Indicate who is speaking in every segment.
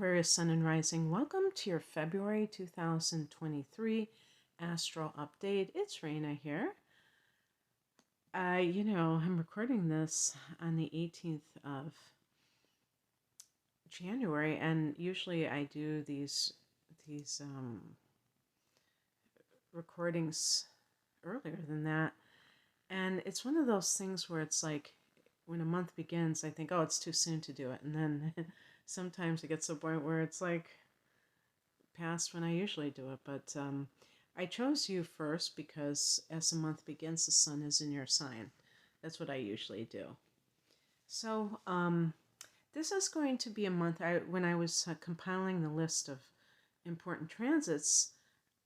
Speaker 1: Aquarius Sun and Rising. Welcome to your February 2023 Astral Update. It's Raina here. I'm recording this on the 18th of January, and usually I do these recordings earlier than that. And it's one of those things where it's like when a month begins, I think, oh, it's too soon to do it. And then sometimes it gets to a point where it's like past when I usually do it. But I chose you first because as the month begins, the sun is in your sign. That's what I usually do. So this is going to be a month. When I was compiling the list of important transits,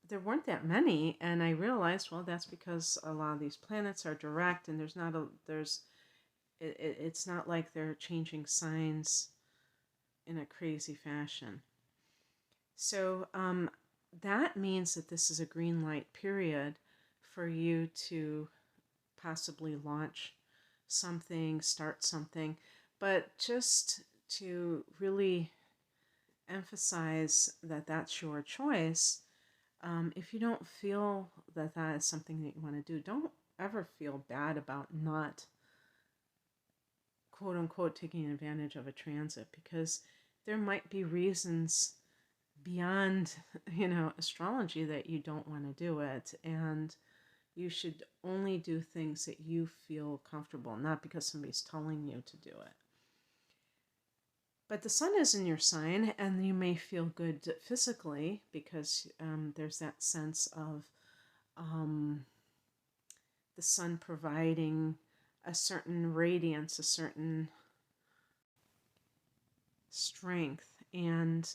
Speaker 1: there weren't that many, and I realized, well, that's because a lot of these planets are direct, and it's not like they're changing signs in a crazy fashion. So that means that this is a green light period for you to possibly launch something, start something, but just to really emphasize that that's your choice. If you don't feel that that is something that you want to do, don't ever feel bad about not, quote unquote, taking advantage of a transit, because there might be reasons beyond, astrology that you don't want to do it. And you should only do things that you feel comfortable, not because somebody's telling you to do it. But the sun is in your sign, and you may feel good physically because there's that sense of the sun providing a certain radiance, a certain strength. And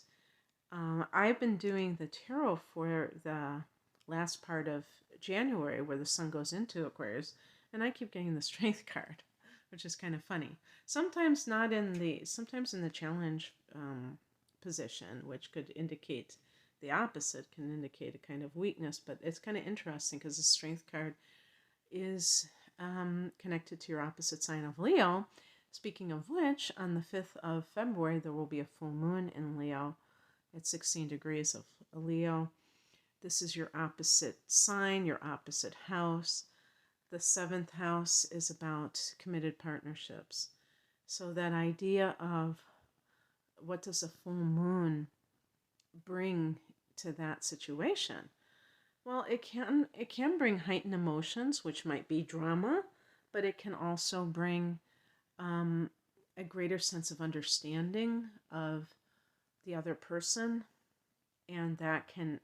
Speaker 1: I've been doing the tarot for the last part of January where the sun goes into Aquarius, and I keep getting the strength card, which is kind of funny. Sometimes in the challenge position, which could indicate the opposite, can indicate a kind of weakness, but it's kind of interesting because the strength card is connected to your opposite sign of Leo. Speaking of which, on the 5th of February, there will be a full moon in Leo at 16 degrees of Leo. This is your opposite sign, your opposite house. The 7th house is about committed partnerships. So that idea of what does a full moon bring to that situation? Well, it can bring heightened emotions, which might be drama, but it can also bring a greater sense of understanding of the other person, and that can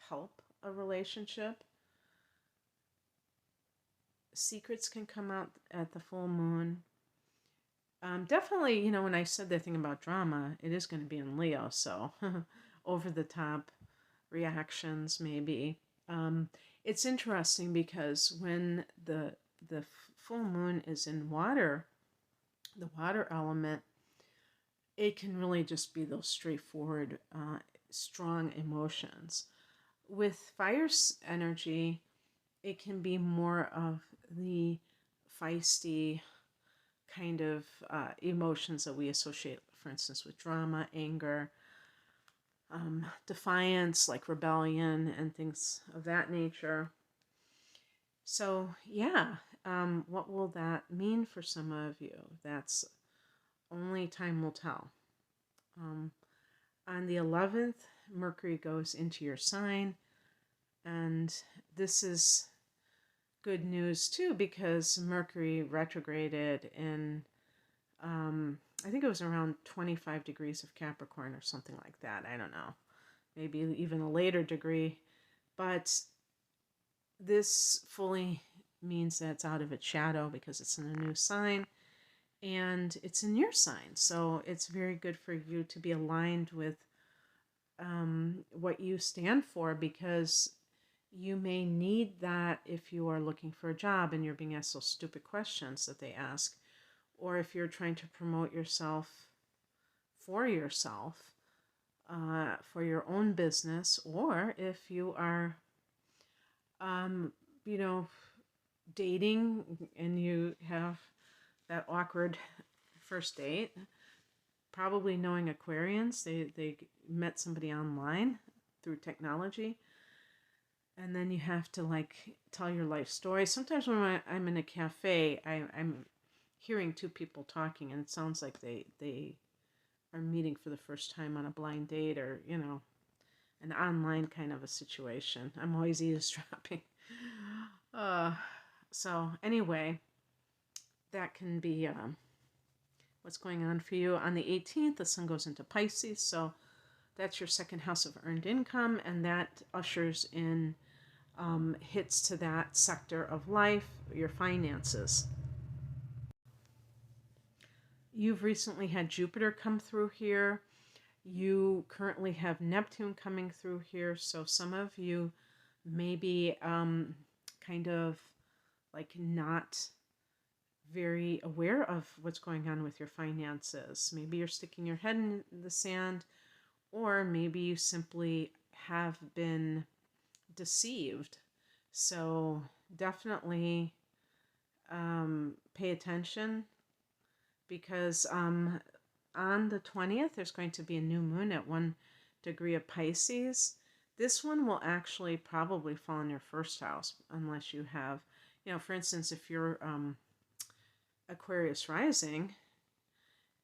Speaker 1: help a relationship. Secrets can come out at the full moon. Definitely, when I said the thing about drama, it is going to be in Leo, so over the top reactions maybe. It's interesting because when the full moon is in water, the water element, it can really just be those straightforward, strong emotions. With fire energy, it can be more of the feisty kind of emotions that we associate, for instance, with drama, anger, defiance, like rebellion and things of that nature. So yeah, what will that mean for some of you? That's only time will tell. On the 11th, Mercury goes into your sign, and this is good news too, because Mercury retrograded in I think it was around 25 degrees of Capricorn or something like that. I don't know, maybe even a later degree, but this fully means that it's out of its shadow because it's in a new sign, and it's in your sign. So it's very good for you to be aligned with what you stand for, because you may need that if you are looking for a job and you're being asked those stupid questions that they ask, or if you're trying to promote yourself, for your own business, or if you are, dating and you have that awkward first date, probably knowing Aquarians, they met somebody online through technology, and then you have to like tell your life story. Sometimes when I'm in a cafe, I'm hearing two people talking, and it sounds like they are meeting for the first time on a blind date, or an online kind of a situation. I'm always eavesdropping. Uh, so anyway, that can be what's going on for you. On the 18th, the sun goes into Pisces, so that's your second house of earned income, and that ushers in hits to that sector of life, your finances. You've recently had Jupiter come through here. You currently have Neptune coming through here, so some of you may be kind of like not very aware of what's going on with your finances. Maybe you're sticking your head in the sand, or maybe you simply have been deceived. So definitely pay attention, because on the 20th, there's going to be a new moon at 1 degree of Pisces. This one will actually probably fall in your first house, unless you have, for instance, if you're Aquarius rising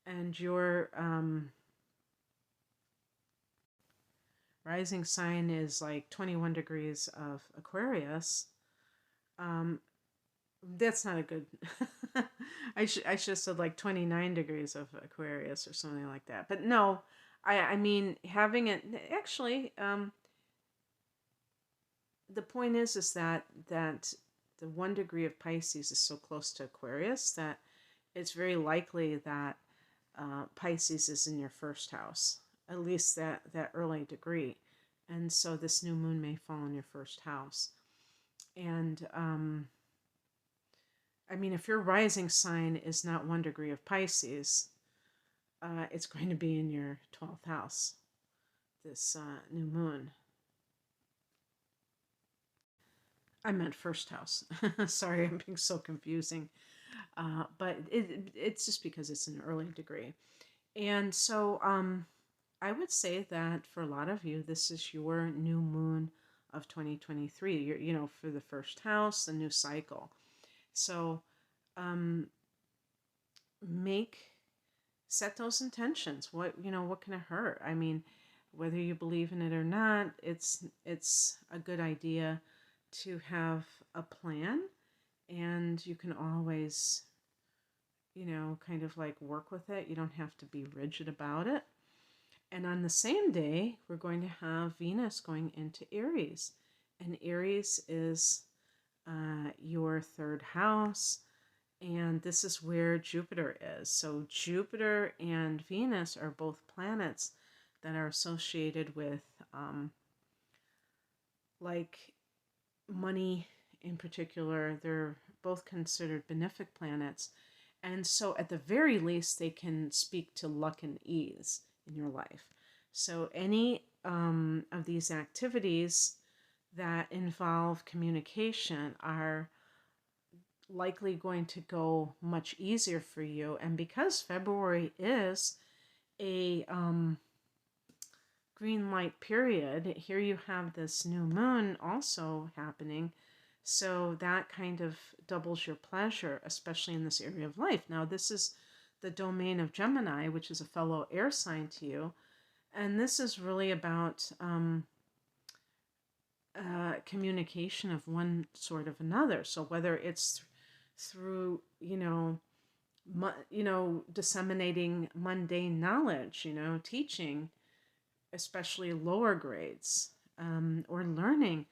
Speaker 1: and your rising sign is like 21 degrees of Aquarius, that's not a good I should have said like 29 degrees of Aquarius or something like that. But no, I mean, having it actually, the point is that the 1 degree of Pisces is so close to Aquarius that it's very likely that Pisces is in your first house, at least that early degree. And so this new moon may fall in your first house. And I mean, if your rising sign is not 1 degree of Pisces, it's going to be in your 12th house, this new moon. I meant first house. Sorry, I'm being so confusing. But it's just because it's an early degree. And so I would say that for a lot of you, this is your new moon of 2023. You're, for the first house, the new cycle. So set those intentions. What can it hurt? I mean, whether you believe in it or not, it's a good idea to have a plan, and you can always, kind of like work with it. You don't have to be rigid about it. And on the same day, we're going to have Venus going into Aries. And Aries is your third house. And this is where Jupiter is. So Jupiter and Venus are both planets that are associated with like money in particular. They're both considered benefic planets. And so at the very least, they can speak to luck and ease in your life. So any of these activities that involve communication are likely going to go much easier for you. And because February is a green light period, here you have this new moon also happening. So that kind of doubles your pleasure, especially in this area of life. Now, this is the domain of Gemini, which is a fellow air sign to you. And this is really about communication of one sort of another. So whether it's through, disseminating mundane knowledge, teaching, especially lower grades, or learning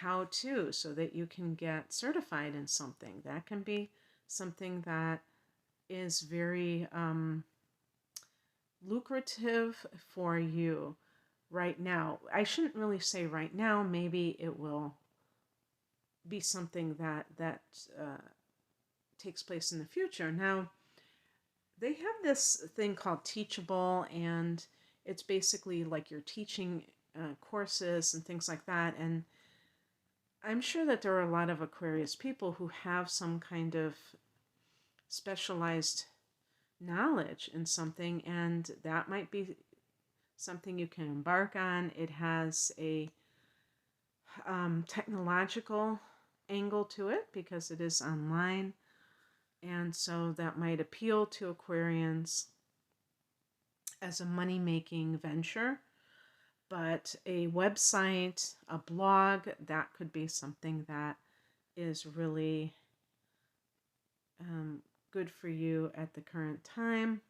Speaker 1: how to, so that you can get certified in something. That can be something that is very lucrative for you right now. I shouldn't really say right now. Maybe it will be something that takes place in the future. Now, they have this thing called Teachable, and it's basically like you're teaching courses and things like that. And I'm sure that there are a lot of Aquarius people who have some kind of specialized knowledge in something, and that might be something you can embark on. It has a technological angle to it because it is online, and so that might appeal to Aquarians as a money-making venture. But a website, a blog, that could be something that is really good for you at the current time.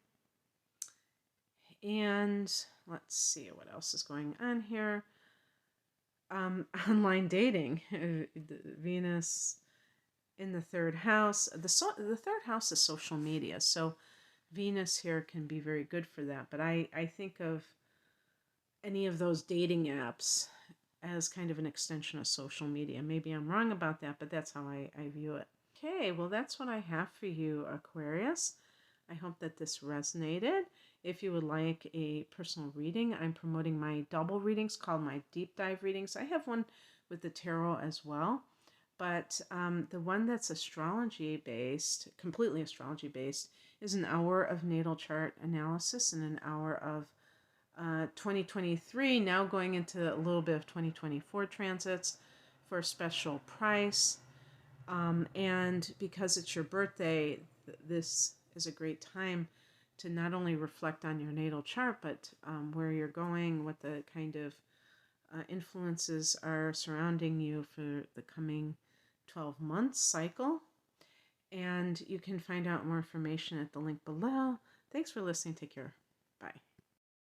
Speaker 1: And let's see what else is going on here. Online dating, Venus in the third house. The third house is social media, so Venus here can be very good for that. But I think of any of those dating apps as kind of an extension of social media. Maybe I'm wrong about that, but that's how I view it. Okay, well, that's what I have for you, Aquarius. I hope that this resonated. If you would like a personal reading, I'm promoting my double readings called my deep dive readings. I have one with the tarot as well, but the one that's astrology based, completely astrology based, is an hour of natal chart analysis and an hour of 2023, now going into a little bit of 2024 transits for a special price. And because it's your birthday, this is a great time to not only reflect on your natal chart, but where you're going, what the kind of influences are surrounding you for the coming 12 months cycle. And you can find out more information at the link below. Thanks for listening. Take care. Bye.